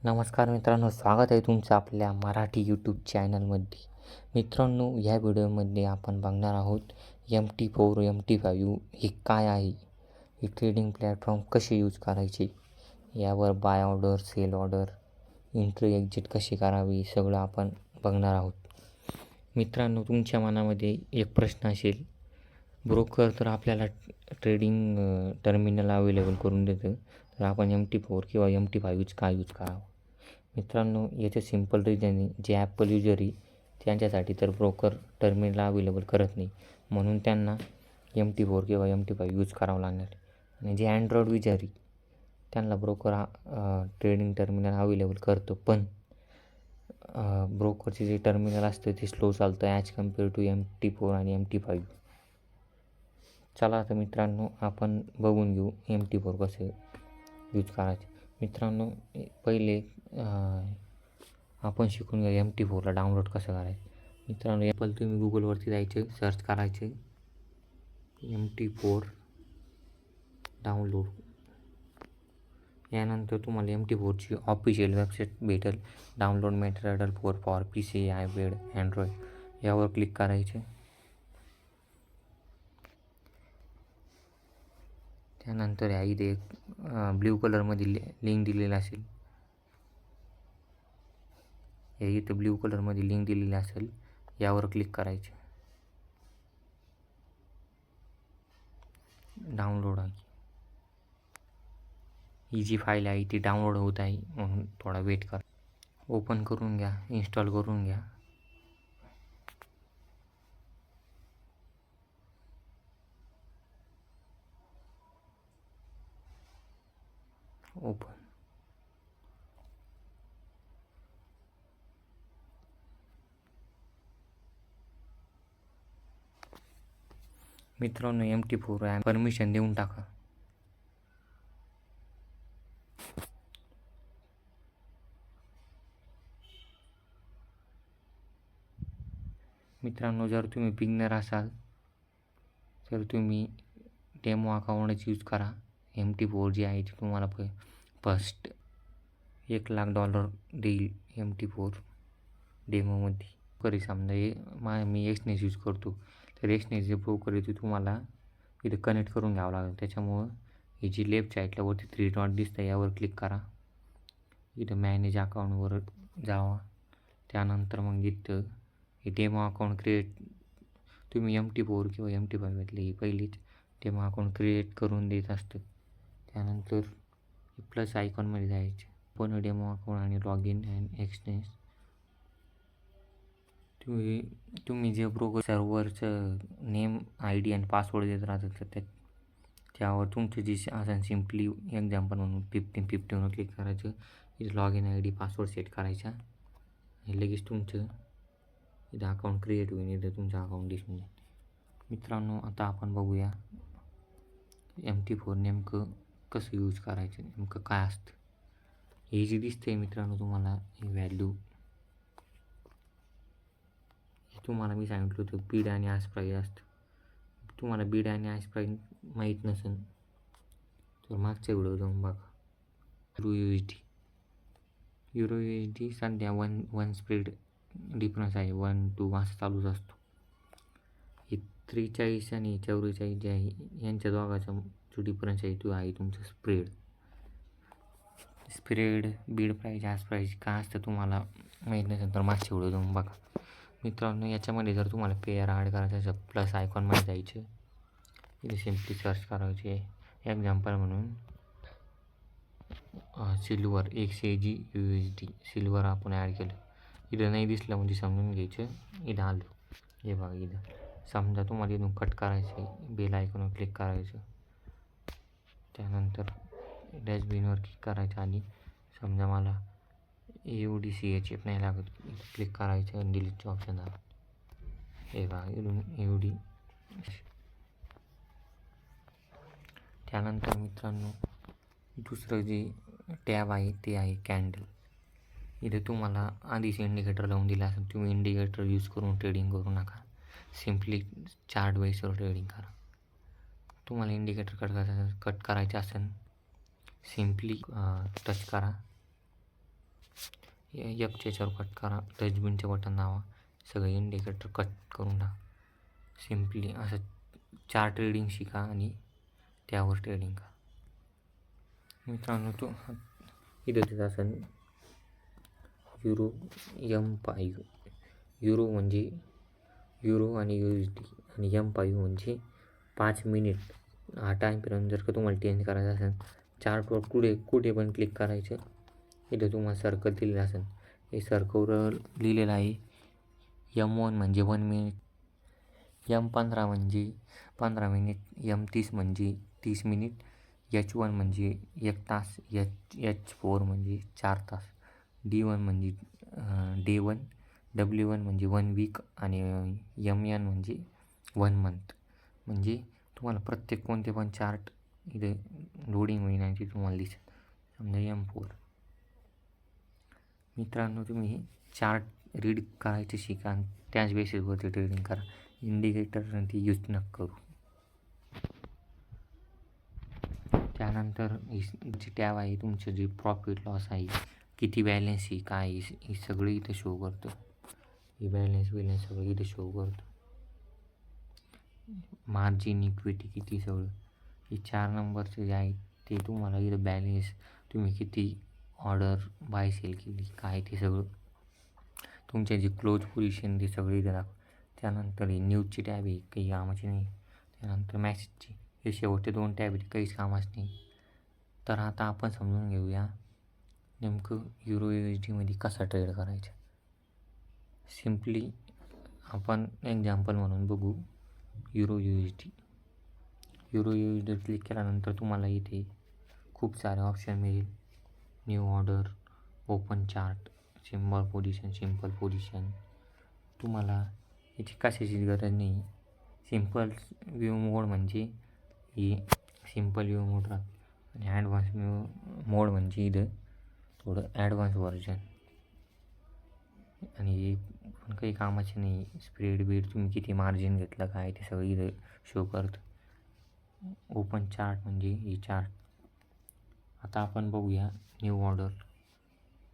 नमस्कार मित्रांनो, स्वागत आहे तुमचं आपल्या मराठी यूट्यूब चॅनलमध्ये. मित्रांनो, या व्हिडिओमध्ये आपण बघणार आहोत MT4 MT5 हे काय आहे, हे ट्रेडिंग प्लॅटफॉर्म कसे यूज करायचे, यावर buy order, sell order, entry exit कशी करावी, सगळं आपण बघणार आहोत. मित्रांनो, तुमच्या मनामध्ये एक प्रश्न असेल, ब्रोकर तर आपल्याला ट्रेडिंग टर्मिनल अवेलेबल करून देतं, तर आपण MT4 किंवा MT5 का यूज करावं. मित्रांनो, याचं सिम्पल रिझन आहे, जे ॲपल युजर आहे त्यांच्यासाठी तर ब्रोकर टर्मिनल अवेलेबल करत नाही, म्हणून त्यांना MT4 किंवा MT5 यूज करावं लागणार. आणि जे अँड्रॉईड युजर आहे त्यांना ब्रोकर ट्रेडिंग टर्मिनल अवेलेबल करतो, पण ब्रोकरचे जे टर्मिनल असतं ते स्लो चालतं ॲज कम्पेअर टू MT4 आणि MT5. चला आता मित्रांनो, आपण बघून घेऊ MT4 कसं यूज करायचं. मित्रांनो, पहिले आपण शिकून घेऊ MT4ला डाउनलोड कसं करायचं. मित्रांनो, ॲपल तुम्ही गुगलवरती जायचं, सर्च करायचं MT4 डाउनलोड. यानंतर तुम्हाला MT4ची ऑफिशियल वेबसाईट भेटेल, download material for PC, iPad, Android. यावर क्लिक करायचे. त्यानंतर इथे एक ब्ल्यू कलरमध्ये लिंक दिलेली असेल, इथं ब्ल्यू कलरमध्ये लिंक दिलेली असेल, यावर क्लिक करायचे. डाउनलोड आहे, ही जी फाईल आहे ती डाउनलोड होत आहे, म्हणून थोडा वेट करा. ओपन करून घ्या, इन्स्टॉल करून घ्या. ओपन. मित्रांनो, MT4 परमिशन देऊन टाका. मित्रांनो, जर तुम्ही बिगनर असाल तर तुम्ही डेमो अकाउंटच यूज करा. MT4 जी आहे ती तुम्हाला फर्स्ट $1,00,000 देईल MT4 डेमोमध्ये. करी समजा मी एक्सनेस यूज करतो, तर एक्सनेस जे ब्रोकर आहे ते तुम्हाला इथं कनेक्ट करून घ्यावं लागेल. त्याच्यामुळं ही जी लेफ्ट साईडला वरती 3 डॉट दिसतं यावर क्लिक करा. इथं मॅनेज अकाउंटवर जावा. त्यानंतर मग इथं हे डेमो अकाउंट क्रिएट, तुम्ही MT4 किंवा MT5 घेतले ही पहिलीच डेमो अकाउंट क्रिएट करून देत असतं. त्यानंतर प्लस आयकॉनमध्ये जायचं, पण डेमो अकाउंट आणि लॉग इन अँड एक्सनेस. तुम्ही जे ब्रोकर सर्व्हरचं नेम, ID आणि पासवर्ड देत राहतात, तर त्यावर तुमचं जे असं सिम्पली एक्झाम्पल म्हणून 1515वर क्लिक करायचं. इथं log in ID password set करायचा आणि लगेच तुमचं इथं अकाउंट क्रिएट होईल. इथं तुमचं अकाउंट दिसून जाईल. मित्रांनो, आता आपण बघूया MT4 नेमकं कसं यूज करायचं, नेमकं काय असतं. हे जे दिसतंय मित्रांनो तुम्हाला, ही व्हॅल्यू तुम्हाला मी सांगितलं होतं बीड आणि आस प्राईज असतं. तुम्हाला बीड आणि आस प्राईज माहीत नसेल तर मागच्या व्हिडिओ जाऊन बघा. युरो USD सध्या वन स्प्रेड डिफरन्स आहे, 1 to 1 असं चालूच असतो. हे 43 आणि 44 जे आहे यांच्या दोघाचा जो डिफरन्स आहे तो आहे तुमचा स्प्रेड. बीड प्राईज, आस प्राईज काय असतं तुम्हाला माहीत नसेल तर मागच्या व्हिडिओ जाऊन बघा. मित्रांनो, याच्यामध्ये जर तुम्हाला पेअर ॲड करायचं असेल, प्लस आयकॉनमध्ये जायचं, इथे सिम्पली सर्च करायचे. एक्झाम्पल म्हणून सिल्वर XAG USD सिल्वर आपण ॲड केलं. इथं नाही दिसलं म्हणजे समजून घ्यायचं इथं आलं. हे बघा, इथं समजा तुम्हाला इथून कट करायचं आहे, बेल आयकॉनवर क्लिक करायचं. त्यानंतर डॅशबिनवर क्लिक करायचं आणि समजा मला AUD नाही लागत, क्लिक करायचं आणि डिलीटचं ऑप्शन आलं. हे बघा, इथून AUD. त्यानंतर मित्रांनो, दुसरं जे टॅब आहे ते आहे कॅन्डल. इथे तुम्हाला आधीच इंडिकेटर लावून दिला असेल, तुम्ही इंडिकेटर यूज करून ट्रेडिंग करू नका, सिम्पली चार्ट बेसवर ट्रेडिंग करा. तुम्हाला इंडिकेटर कट करायचं असेल, सिम्पली टच करा एफच्या याच्यावर कट करा, डस्टबिनचे बटन दाबा, सगळे इंडिकेटर कट करून टाका. सिम्पली असं 4 ट्रेडिंग शिका आणि त्यावर ट्रेडिंग करा. मित्रांनो तो इथं तिथं असं युरो M5 युरो म्हणजे युरो आणि USD आणि M5 म्हणजे 5 मिनिट हा टाईम पिरियड. जर का तुम्हाला चेंज करायचं असेल चार्टवर कुठे पण क्लिक करायचं. इथं तुम्हाला सर्कल दिलेलं असेल, हे सर्कलवर लिहिलेलं आहे M1 म्हणजे 1 मिनिट, M15 म्हणजे 15 मिनिट, M30 म्हणजे 30 मिनिट, H1 म्हणजे 1 तास, H4 म्हणजे 4 तास, D1 म्हणजे डे 1, W1 म्हणजे 1 वीक आणि MN म्हणजे 1 मंथ. म्हणजे तुम्हाला प्रत्येक कोणते पण चार्ट इथे लोडिंग महिन्याची तुम्हाला दिसेल. समजा M4. मित्रांनो तुम्ही चार्ट रीड करायचे शिका आणि त्याच बेसिसवरती ट्रेडिंग करा. इंडिकेटर ती यूज नका करू. त्यानंतर जी टॅब आहे तुमचं जे प्रॉफिट लॉस आहे, किती बॅलन्स आहे, काय ही सगळी इथं शो करतं. ही बॅलन्स सगळं इथं शो करतं. मार्जिन, इक्विटी किती सगळं हे 4 नंबरचं जे आहे ते तुम्हाला इथं बॅलन्स, तुम्ही किती ऑर्डर बाय सेल केली काय ते सगळं, तुमच्या जी क्लोज पोझिशन ते सगळी इथं दाखव. त्यानंतर ही न्यूजची टॅब आहे, काही कामाची नाही. त्यानंतर मॅसेजची, हे शेवटचे 2 टॅब आहेत, काहीच कामाची नाही. तर आता आपण समजून घेऊया नेमकं युरो USDमध्ये कसा ट्रेड करायचा. सिम्पली आपण एक्झाम्पल म्हणून बघू euro USD. Euro USD click केल्यानंतर तुम्हाला इथे खूप सारे ऑप्शन मिळेल. New order, open chart, simple position. तुम्हाला याची कशाची गरज नाही. सिम्पल व्ह्यू मोड म्हणजे ही सिम्पल व्ह्यू मोड राहते आणि ॲडव्हान्स व्ह्यू मोड म्हणजे इथं थोडं ॲडव्हान्स व्हर्जन. आणि हे पण काही कामाचे नाही. स्प्रेड बीड तुम्ही किती मार्जिन घेतलं काय ते सगळं इथं शो करतं. ओपन चार्ट म्हणजे ही चार्ट. आता आपण बघूया न्यू ऑर्डर.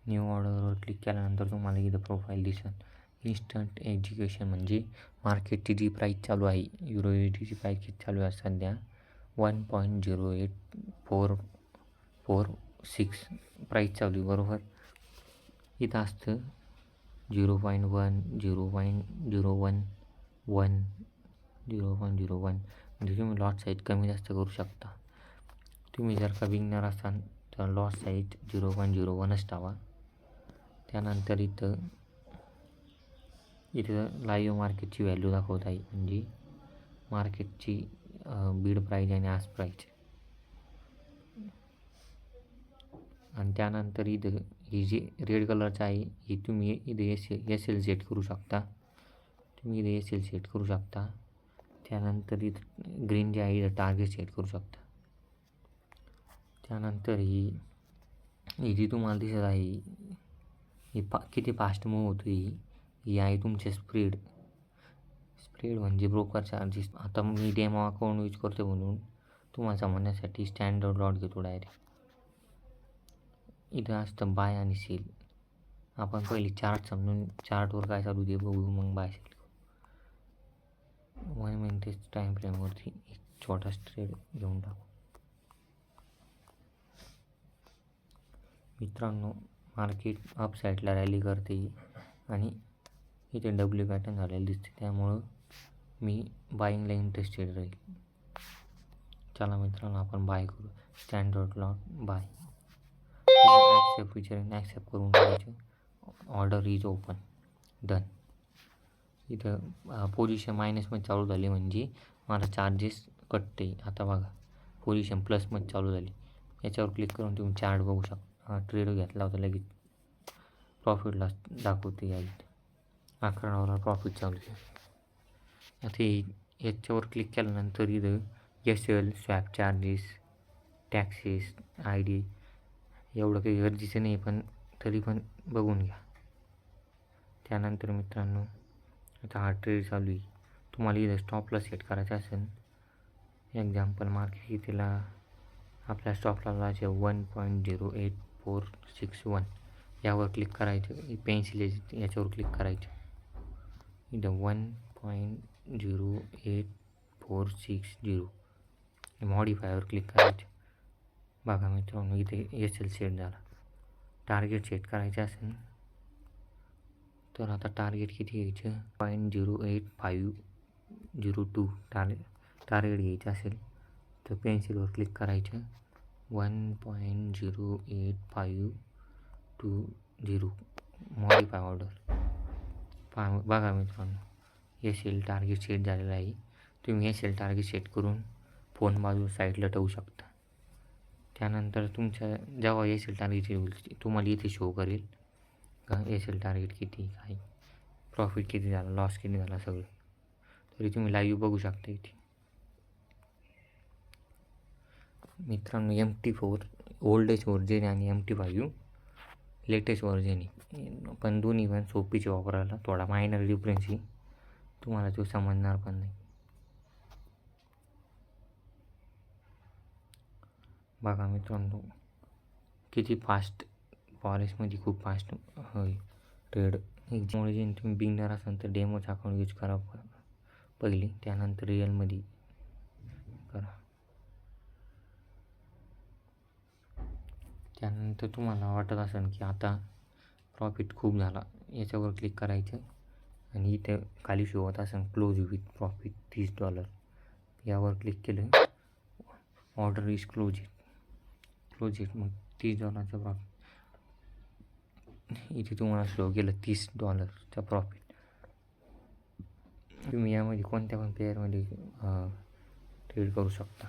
न्यू ऑर्डरवर क्लिक केल्यानंतर तुम्हाला इथं प्रोफाईल दिसेल. इन्स्टंट एक्झिक्युशन म्हणजे मार्केटची जी प्राईस चालू आहे, युरो USDची प्राईस किती चालू आहे सध्या 1.08446 प्राईस चालू आहे बरोबर. इथं असतं 0.1, 0.01, 1, 0.01 म्हणजे तुम्ही लॉट साईज कमी जास्त करू शकता. तुम्ही जर का बिगनर असाल तर लॉट साईज 0.01च टावा. त्यानंतर इथं लाईव्ह मार्केटची व्हॅल्यू दाखवत आहे, म्हणजे मार्केटची बीड प्राईज आणि आज प्राईज. आणि त्यानंतर इथं ही जी रेड कलरचं आहे ही तुम्ही इथे SL सेट करू शकता. SL सेट करू शकता. त्यानंतर इथं ग्रीन जे आहे इथं टार्गेट सेट करू शकता. त्यानंतर ही जी तुम्हाला दिसत आहे ही किती फास्ट मूव्ह होतो ही आहे तुमचे स्प्रेड म्हणजे ब्रोकर चार्जेस. आता मी डेमो अकाउंट यूज करतो म्हणून तुम्हाला समजण्यासाठी स्टँडर्ड लॉट घेतो डायरेक्ट. इथं असतं बाय आणि सेल. आपण पहिले चार्ट समजून चार्टवर काय चालू ते बघू, मग बाय सेल करू. 1 मिनिट टाईम फ्रेमवरती एक छोटा ट्रेड घेऊन टाकू. मित्रांनो मार्केट अप साईडला रॅली करते आणि इथे W पॅटर्न झालेलं दिसते, त्यामुळं मी बाईंगला इंटरेस्टेड राहील. चला मित्रांनो आपण बाय करू. Standard lot buy. ॲक्सेप्ट विचारून ॲक्सेप्ट करून टाकायचं. Order is open, done. इथं पोझिशन मायनसमध्ये चालू झाली म्हणजे मला चार्जेस कटते. आता बघा पोझिशन प्लसमध्ये चालू झाली. याच्यावर क्लिक करून तुम्ही चार्ट बघू शकता. ट्रेड घेतला होता लगेच प्रॉफिटला दाखवते या इथे $11 प्रॉफिट चालू आहे. आता याच्यावर क्लिक केल्यानंतर इथं SL, swap charges, taxes, ID एवढं काही गरजेचं नाही, पण तरी पण बघून घ्या. त्यानंतर मित्रांनो आता हा ट्रेड चालू आहे. तुम्हाला इथं स्टॉपला सेट करायचं असेल, एक्झाम्पल मार्केट इथेला आपल्या स्टॉपला लावायचे 1.08461. यावर क्लिक करायचं. पेन्सिल याच्यावर क्लिक करायचं. इथं 1.08460 मॉडिफायवर क्लिक करायचं. बघा मित्रांनो इथे SL सेट झाला. टार्गेट सेट करायचं असेल तर आता टार्गेट किती घ्यायचं 0.08502 टार्गेट घ्यायचं असेल तर पेन्सिलवर क्लिक करायचं. 1.08520 मॉडिफाय ऑर्डर. बघा मित्रांनो SL टार्गेट सेट झालेला आहे. तुम्ही SL टार्गेट सेट करून फोन बाजू साईडला ठेवू शकता. त्यानंतर तुमच्या जेव्हा SL टार्गेट होईल तुम्हाला इथे शो करेल का SL टार्गेट किती, काय प्रॉफिट किती झाला, लॉस किती झाला सगळं. तरी तुम्ही लाईव्ह बघू शकता इथे. मित्रांनो MT4 ओल्डेस्ट व्हर्जन आणि MT5 लेटेस्ट व्हर्जन आहे. पण दोन्ही पण सोपीचे वापरायला. थोडा मायनर डिफरन्स आहे, तुम्हाला तो समजणार पण नाही. बघा मित्रांनो किती फास्ट फॉरेस्टमध्ये खूप फास्ट ट्रेड. त्यामुळे जे तुम्ही बिगनर असाल तर डेमोचा अकाउंट यूज करा पहिले, त्यानंतर रिअलमध्ये करा. त्यानंतर तुम्हाला वाटत असेल की आता प्रॉफिट खूप झाला, याच्यावर क्लिक करायचं आणि इथे खाली शो होत असेल क्लोज विथ प्रॉफिट $30. यावर क्लिक केलं. ऑर्डर इज क्लोज इट मग $30 प्रॉफिट. इथे तुम्हाला शो केलं $30 प्रॉफिट. तुम्ही यामध्ये कोणत्या पण पेअरमध्ये ट्रेड करू शकता.